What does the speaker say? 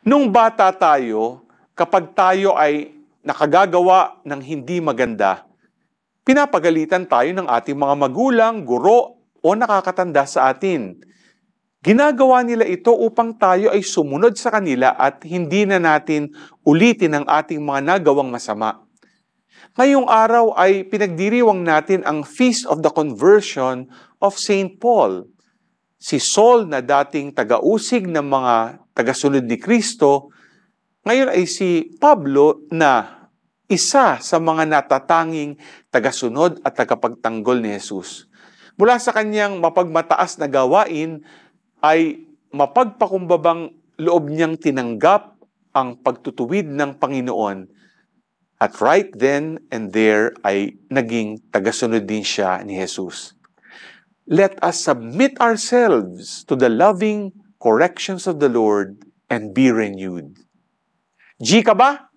Nung bata tayo, kapag tayo ay nakagagawa ng hindi maganda, pinapagalitan tayo ng ating mga magulang, guro, o nakakatanda sa atin. Ginagawa nila ito upang tayo ay sumunod sa kanila at hindi na natin ulitin ang ating mga nagawang masama. Ngayong araw ay pinagdiriwang natin ang Feast of the Conversion of St. Paul. Si Saul na dating taga-usig ng mga tagasunod ni Kristo, ngayon ay si Pablo na isa sa mga natatanging tagasunod at tagapagtanggol ni Jesus. Mula sa kanyang mapagmataas na gawain ay mapagpakumbabang loob niyang tinanggap ang pagtutuwid ng Panginoon. At right then and there ay naging tagasunod din siya ni Jesus. Let us submit ourselves to the loving corrections of the Lord and be renewed. G ka ba?